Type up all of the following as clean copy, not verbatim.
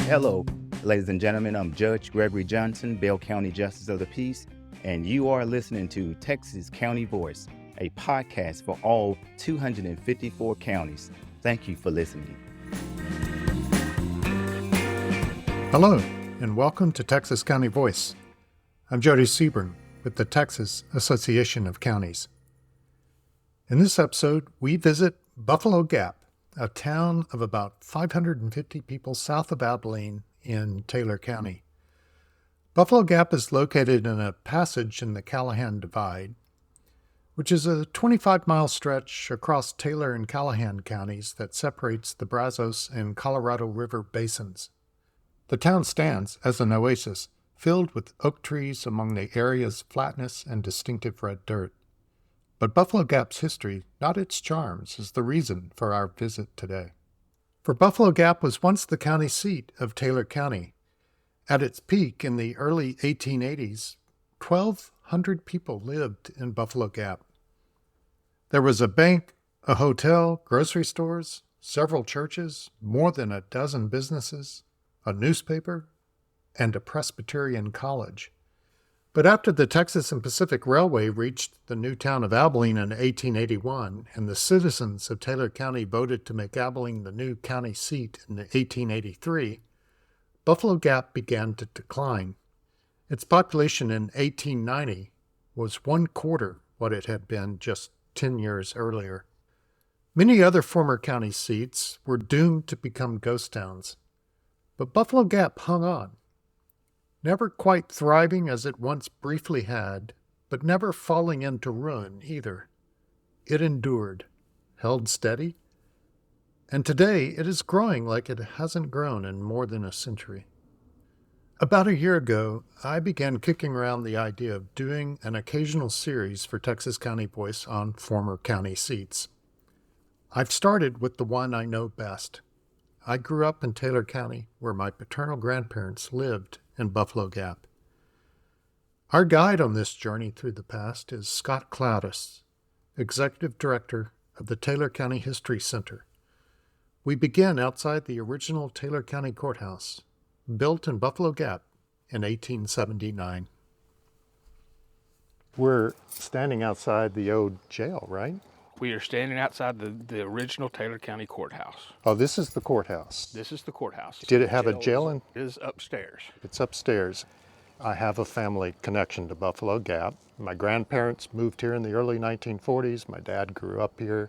Hello, ladies and gentlemen. I'm Judge Gregory Johnson, Bell County Justice of the Peace, and you are listening to Texas County Voice, a podcast for all 254 counties. Thank you for listening. Hello, and welcome to Texas County Voice. I'm Jody Seaburn with the Texas Association of Counties. In this episode, we visit Buffalo Gap, a town of about 550 people south of Abilene in Taylor County. Buffalo Gap is located in a passage in the Callahan Divide, which is a 25-mile stretch across Taylor and Callahan counties that separates the Brazos and Colorado River basins. The town stands as an oasis, filled with oak trees among the area's flatness and distinctive red dirt. But Buffalo Gap's history, not its charms, is the reason for our visit today. For Buffalo Gap was once the county seat of Taylor County. At its peak in the early 1880s, 1,200 people lived in Buffalo Gap. There was a bank, a hotel, grocery stores, several churches, more than a dozen businesses, a newspaper, and a Presbyterian college. But after the Texas and Pacific Railway reached the new town of Abilene in 1881, and the citizens of Taylor County voted to make Abilene the new county seat in 1883, Buffalo Gap began to decline. Its population in 1890 was 1/4 what it had been just 10 years earlier. Many other former county seats were doomed to become ghost towns, but Buffalo Gap hung on. Never quite thriving as it once briefly had, but never falling into ruin either. It endured, held steady, and today it is growing like it hasn't grown in more than a century. About a year ago, I began kicking around the idea of doing an occasional series for Texas County Voice on former county seats. I've started with the one I know best. I grew up in Taylor County, where my paternal grandparents lived in Buffalo Gap. Our guide on this journey through the past is Scott Cloudis, Executive Director of the Taylor County History Center. We begin outside the original Taylor County Courthouse, built in Buffalo Gap in 1879. We're standing outside the old jail, right? We are standing outside the original Taylor County Courthouse. Oh, this is the courthouse. This is the courthouse. Did it have a jail in? It is upstairs. It's upstairs. I have a family connection to Buffalo Gap. My grandparents moved here in the early 1940s. My dad grew up here,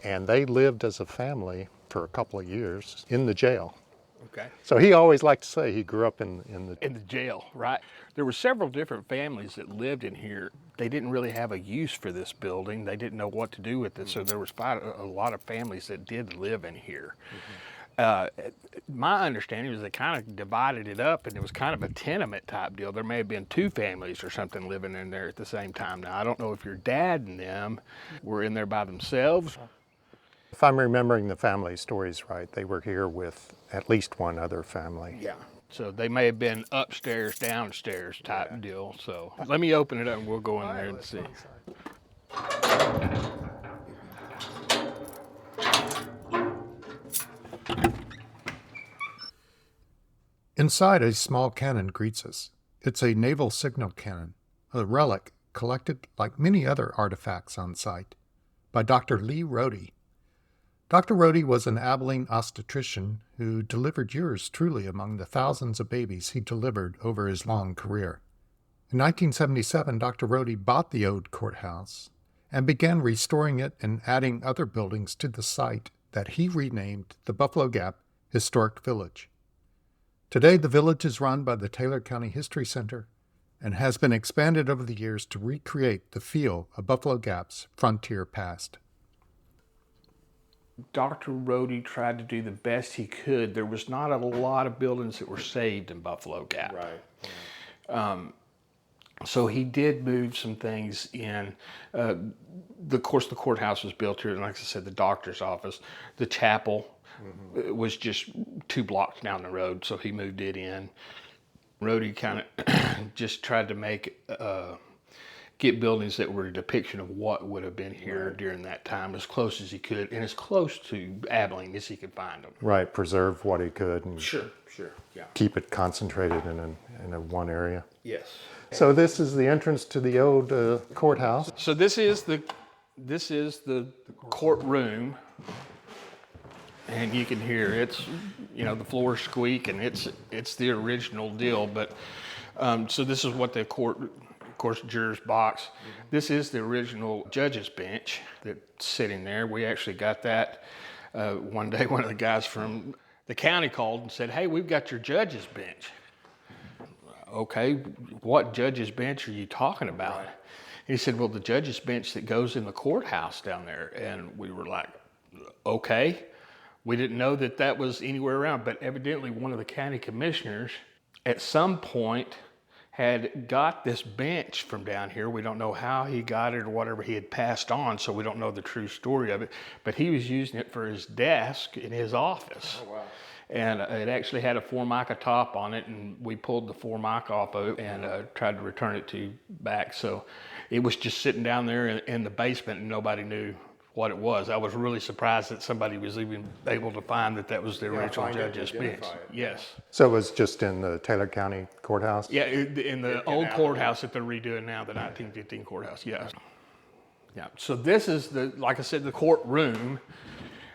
and they lived as a family for a couple of years in the jail. Okay. So he always liked to say he grew up in the jail, right? There were several different families that lived in here. They didn't really have a use for this building. They didn't know what to do with it. So there was a lot of families that did live in here. My understanding was they kind of divided it up, and it was kind of a tenement type deal. There may have been 2 families or something living in there at the same time. Now, I don't know if your dad and them were in there by themselves. If I'm remembering the family stories right, they were here with at least one other family. Yeah. So they may have been upstairs, downstairs type deal. So let me open it up and we'll go in there and see. Inside, a small cannon greets us. It's a naval signal cannon, a relic collected, like many other artifacts on site, by Dr. Lee Rohde. Dr. Rohde was an Abilene obstetrician who delivered yours truly among the thousands of babies he delivered over his long career. In 1977, Dr. Rohde bought the old courthouse and began restoring it and adding other buildings to the site that he renamed the Buffalo Gap Historic Village. Today, the village is run by the Taylor County History Center and has been expanded over the years to recreate the feel of Buffalo Gap's frontier past. Dr. Rohde tried to do the best he could. There was not a lot of buildings that were saved in Buffalo Gap. Right. So he did move some things in. Of course, the courthouse was built here, and like I said, the doctor's office, the chapel was just 2 blocks down the road, so he moved it in. Rohde kind of just tried to make get buildings that were a depiction of what would have been here during that time, as close as he could, and as close to Abilene as he could find them. Right, preserve what he could and Sure, yeah. keep it concentrated in a one area. Yes. So this is the entrance to the old courthouse. So this is the courtroom, and you can hear it's, the floor squeak, and it's the original deal. But so this is what the court, of course, jurors box. This is the original judge's bench that's sitting there. We actually got that one day. One of the guys from the county called and said, "Hey, we've got your judge's bench." Okay, what judge's bench are you talking about? Right. He said, "Well, the judge's bench that goes in the courthouse down there." And we were like, okay. We didn't know that was anywhere around, but evidently one of the county commissioners at some point had got this bench from down here. We don't know how he got it or whatever. He had passed on, so we don't know the true story of it. But he was using it for his desk in his office. Oh, wow. And it actually had a Formica top on it, and we pulled the Formica off of it and tried to return it back. So it was just sitting down there in the basement, and nobody knew what it was. I was really surprised that somebody was even able to find that was the original judge's bench. Yes. So it was just in the Taylor County Courthouse? Yeah, in the old courthouse that they're redoing now, the 1915 courthouse, yes. Yeah, so this is like I said, the courtroom,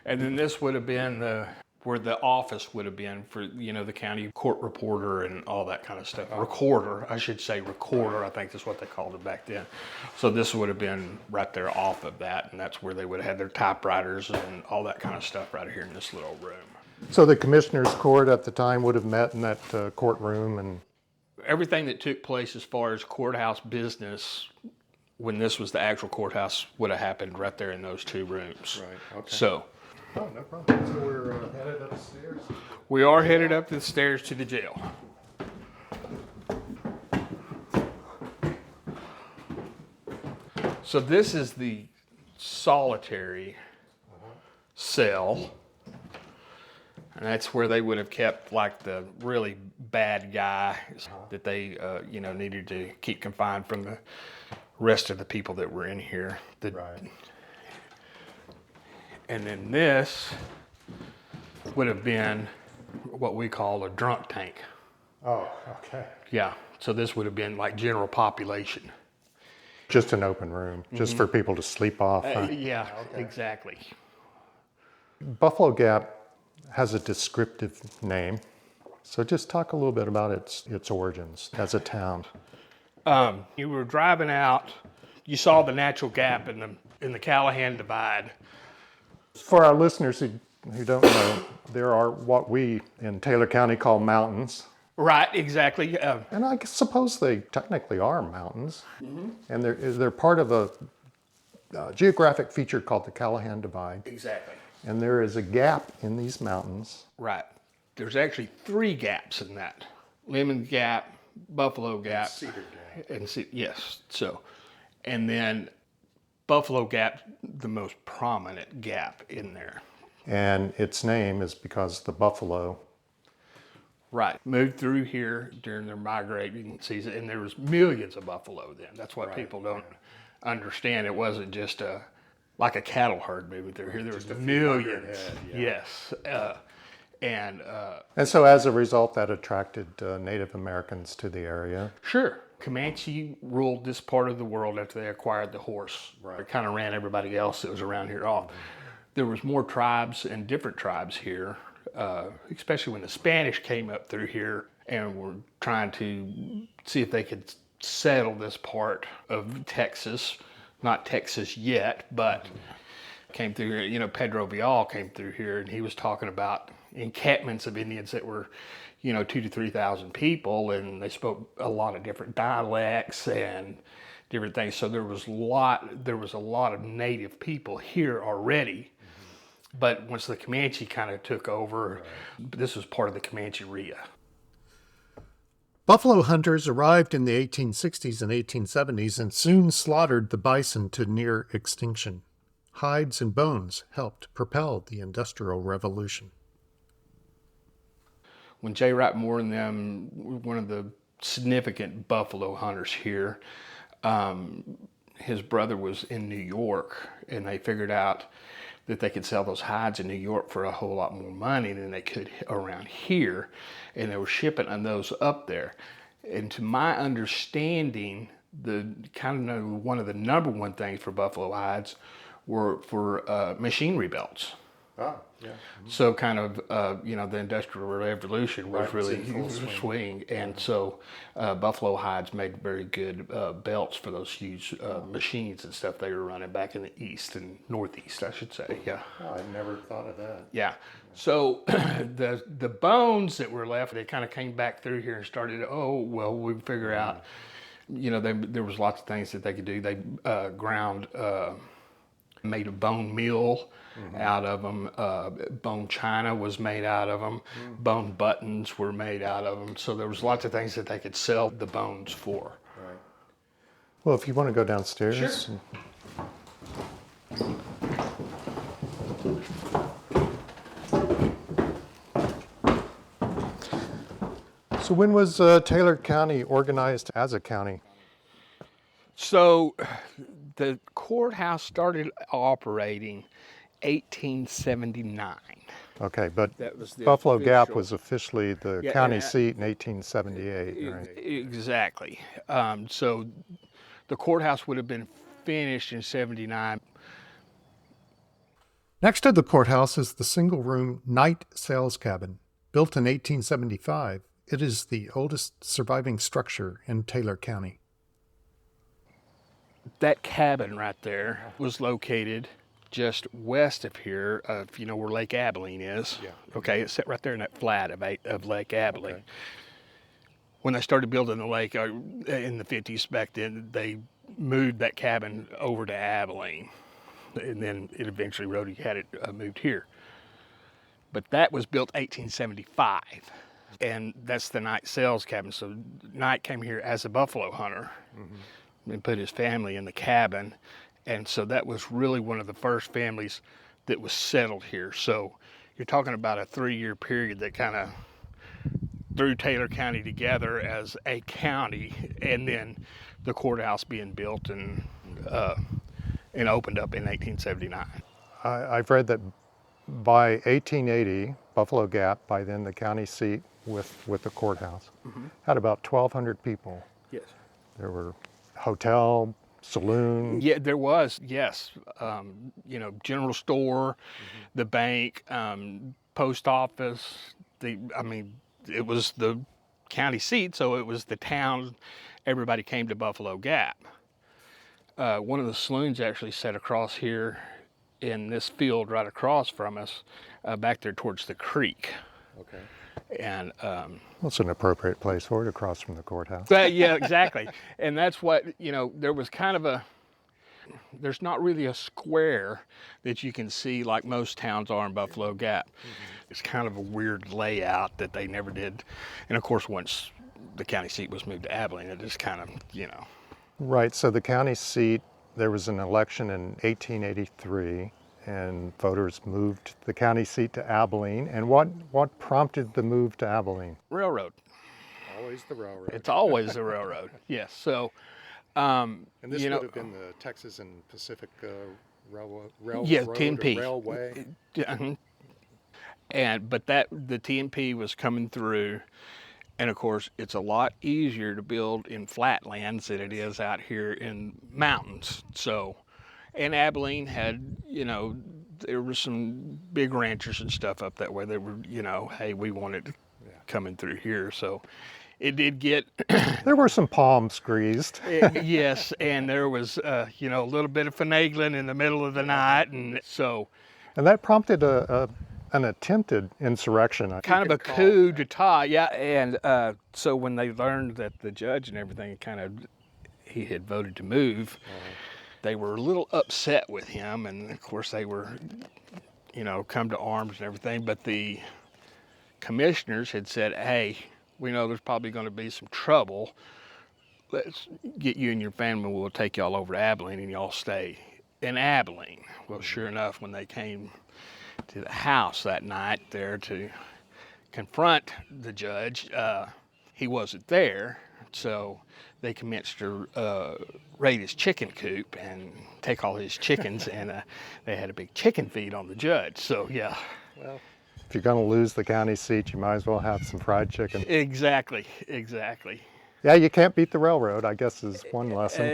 and then this would have been where the office would have been for, the county court reporter and all that kind of stuff. Recorder, I should say recorder, I think that's what they called it back then. So this would have been right there off of that, and that's where they would have had their typewriters and all that kind of stuff right here in this little room. So the commissioner's court at the time would have met in that courtroom, and everything that took place as far as courthouse business when this was the actual courthouse would have happened right there in those two rooms. Right, okay. So. Oh, no problem. So we're headed upstairs? We are headed up the stairs to the jail. So this is the solitary cell. And that's where they would have kept like the really bad guy that they, needed to keep confined from the rest of the people that were in here. Right. And then this would have been what we call a drunk tank. Oh, okay. Yeah, so this would have been like general population. Just an open room, just for people to sleep off. Yeah, okay. Exactly. Buffalo Gap has a descriptive name. So just talk a little bit about its origins as a town. You were driving out, you saw the natural gap in the Callahan Divide. For our listeners who don't know, there are what we in Taylor County call mountains. Right, exactly. And I suppose they technically are mountains. Mm-hmm. And they're part of a geographic feature called the Callahan Divide. Exactly. And there is a gap in these mountains. Right. There's actually 3 gaps in that. Lemon Gap, Buffalo Gap. Cedar Gap. Yes. So, and then Buffalo Gap, the most prominent gap in there. And its name is because the buffalo. Right. Moved through here during their migrating season, and there was millions of buffalo then. That's what people don't understand. It wasn't just like a cattle herd moving through here. There was millions. Yes. And so as a result, that attracted Native Americans to the area. Sure. Comanche ruled this part of the world after they acquired the horse. Right. It kind of ran everybody else that was around here off. There was more tribes and different tribes here, especially when the Spanish came up through here and were trying to see if they could settle this part of Texas. Not Texas yet, but came through here. Pedro Vial came through here, and he was talking about encampments of Indians that were 2,000 to 3,000 people, and they spoke a lot of different dialects and different things. So there was a lot of native people here already. But once the Comanche kind of took over, this was part of the Comanche Ria. Buffalo hunters arrived in the 1860s and 1870s and soon slaughtered the bison to near extinction. Hides and bones helped propel the Industrial Revolution. When J. Wright Moore and them were one of the significant buffalo hunters here, his brother was in New York, and they figured out that they could sell those hides in New York for a whole lot more money than they could around here, and they were shipping those up there. And to my understanding, one of the number one things for buffalo hides were for machinery belts. Ah, yeah. So kind of, the Industrial Revolution was Right, really it's in full swing. And so buffalo hides made very good belts for those huge machines and stuff they were running back in the East and Northeast, I should say, yeah. Oh, I never thought of that. Yeah. So the bones that were left, they kind of came back through here and started, we figure out, there was lots of things that they could do. They made a bone meal out of them. Bone china was made out of them. Bone buttons were made out of them. So there was lots of things that they could sell the bones for. Right. Well, if you want to go downstairs. Sure. So when was Taylor County organized as a county? So the courthouse started operating 1879. Okay, but That was the Buffalo Gap official- was officially the Yeah, county and seat in 1878, right? Exactly. So the courthouse would have been finished in 79. Next to the courthouse is the single-room night sales cabin. Built in 1875, it is the oldest surviving structure in Taylor County. That cabin right there was located just west of here, if you know where Lake Abilene is. Yeah. Okay, it's set right there in that flat of Lake Abilene. Okay. When they started building the lake in the 50s back then, they moved that cabin over to Abilene. And then it eventually Rhodey had it moved here. But that was built 1875. And that's the night sales cabin. So Knight came here as a buffalo hunter and put his family in the cabin. And so that was really one of the first families that was settled here. So you're talking about a 3-year period that kind of threw Taylor County together as a county, and then the courthouse being built and opened up in 1879. I've read that by 1880, Buffalo Gap, by then the county seat with the courthouse, had about 1,200 people. Yes. There were hotel, saloon. Yeah, there was, yes. General store, the bank, post office. It was the county seat, so it was the town. Everybody came to Buffalo Gap. One of the saloons actually set across here in this field right across from us, back there towards the creek. Okay. And That's an appropriate place for it, across from the courthouse. yeah, exactly. And that's what, there was kind of there's not really a square that you can see like most towns are in Buffalo Gap. It's kind of a weird layout that they never did. And of course, once the county seat was moved to Abilene, it just kind of, Right, so the county seat, there was an election in 1883, and voters moved the county seat to Abilene. And what prompted the move to Abilene? Railroad. Always the railroad. It's always the railroad. Yes. So, And this would have been the Texas and Pacific Railroad, yeah, or TNP. Railway. But the TNP was coming through, and of course, it's a lot easier to build in flatlands than it is out here in mountains. So, and Abilene had, there were some big ranchers and stuff up that way. They were, hey, we want it coming through here. So, it did get. There were some palms greased. Yes, and there was, a little bit of finagling in the middle of the night, and so. And that prompted an attempted insurrection. Kind of a coup d'etat, yeah. And so when they learned that the judge and everything he had voted to move, they were a little upset with him. And of course they were, come to arms and everything. But the commissioners had said, hey, we know there's probably going to be some trouble. Let's get you and your family. We'll take y'all over to Abilene and y'all stay in Abilene. Well, sure enough, when they came to the house that night there to confront the judge, he wasn't there. So they commenced to raid his chicken coop and take all his chickens, and they had a big chicken feed on the judge. So yeah. Well, if you're going to lose the county seat, you might as well have some fried chicken. Exactly. Yeah, you can't beat the railroad, I guess, is one lesson.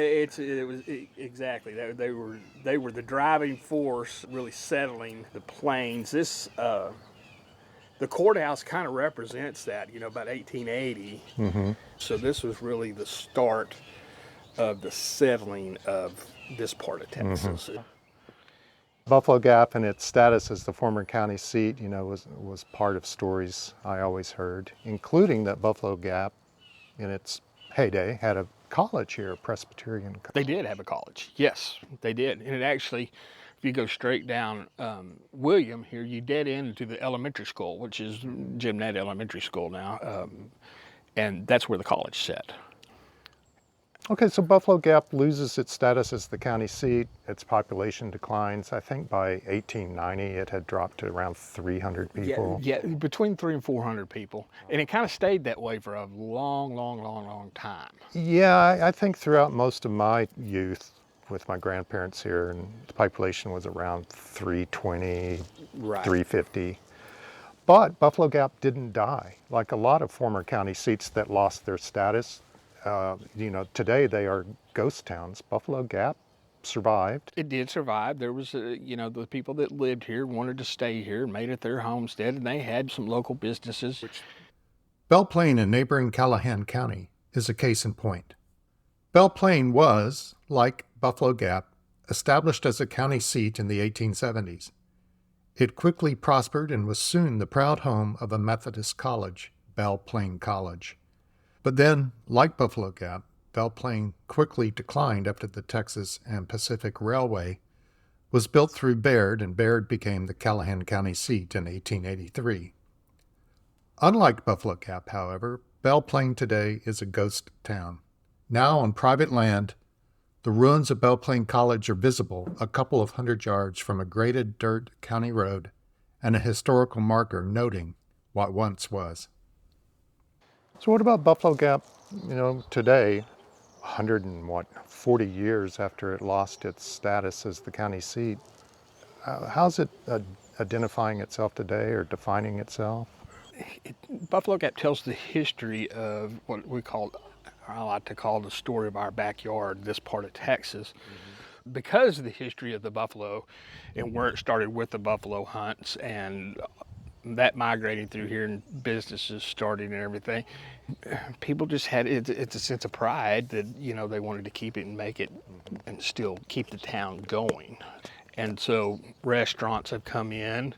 Exactly. They were the driving force, really settling the plains. The courthouse kind of represents that, about 1880. Mm-hmm. So this was really the start of the settling of this part of Texas. Mm-hmm. Buffalo Gap and its status as the former county seat, was part of stories I always heard, including that Buffalo Gap, in its heyday, had a college here, a Presbyterian college. They did have a college. Yes, they did. And it actually, if you go straight down William here, you dead end into the elementary school, which is Jim Nett Elementary School now. And that's where the college sat. Okay, so Buffalo Gap loses its status as the county seat. Its population declines. I think by 1890 it had dropped to around 300 people. Yeah, between 300 and 400 people. And it kind of stayed that way for a long time. Yeah, I think throughout most of my youth with my grandparents here, and the population was around 320, Right. 350. But Buffalo Gap didn't die. Like a lot of former county seats that lost their status, today they are ghost towns. Buffalo Gap survived. It did survive. There was, the people that lived here wanted to stay here, made it their homestead, and they had some local businesses. Belle Plaine in neighboring Callahan County is a case in point. Belle Plaine was, like Buffalo Gap, established as a county seat in the 1870s. It quickly prospered and was soon the proud home of a Methodist college, Belle Plaine College. But then, like Buffalo Gap, Belle Plaine quickly declined after the Texas and Pacific Railway was built through Baird, and Baird became the Callahan County seat in 1883. Unlike Buffalo Gap, however, Belle Plaine today is a ghost town. Now on private land, the ruins of Belle Plaine College are visible a couple of hundred yards from a graded dirt county road and a historical marker noting what once was. So what about Buffalo Gap, today, 40 years after it lost its status as the county seat? How's it identifying itself today or defining itself? Buffalo Gap tells the history of what I like to call the story of our backyard, this part of Texas. Mm-hmm. Because of the history of the buffalo and where it started with the buffalo hunts and that migrating through here and businesses starting and everything, people just had it's a sense of pride that they wanted to keep it and make it and still keep the town going. And so restaurants have come in,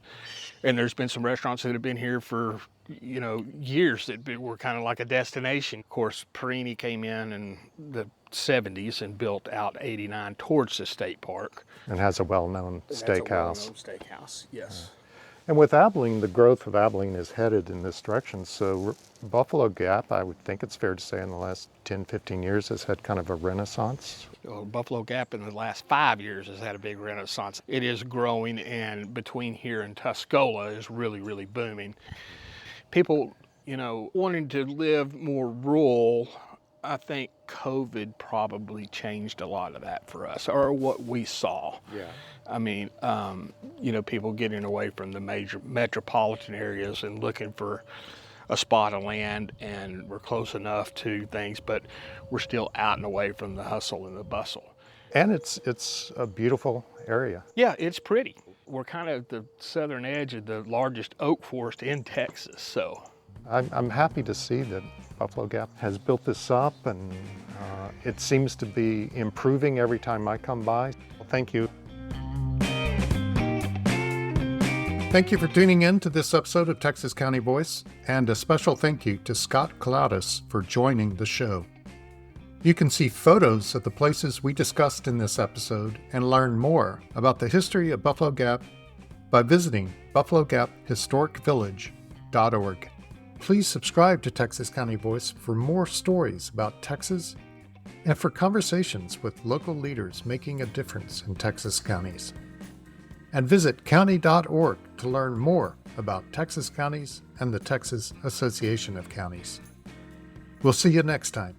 and there's been some restaurants that have been here for years that were kind of like a destination. Of course, Perini came in the 70s and built out 89 towards the state park. And has a well-known steakhouse. Yes. And with Abilene, the growth of Abilene is headed in this direction. So Buffalo Gap, I would think it's fair to say in the last 10, 15 years has had kind of a renaissance. Buffalo Gap in the last 5 years has had a big renaissance. It is growing, and between here and Tuscola is really, really booming. People, wanting to live more rural, I think COVID probably changed a lot of that for us, or what we saw. Yeah. I mean, people getting away from the major metropolitan areas and looking for a spot of land, and we're close enough to things, but we're still out and away from the hustle and the bustle. And it's a beautiful area. Yeah, it's pretty. We're kind of at the southern edge of the largest oak forest in Texas, so. I'm happy to see that Buffalo Gap has built this up, and it seems to be improving every time I come by. Well, thank you. Thank you for tuning in to this episode of Texas County Voice, and a special thank you to Scott Cloudis for joining the show. You can see photos of the places we discussed in this episode and learn more about the history of Buffalo Gap by visiting buffalogaphistoricvillage.org. Please subscribe to Texas County Voice for more stories about Texas and for conversations with local leaders making a difference in Texas counties. And visit county.org to learn more about Texas counties and the Texas Association of Counties. We'll see you next time.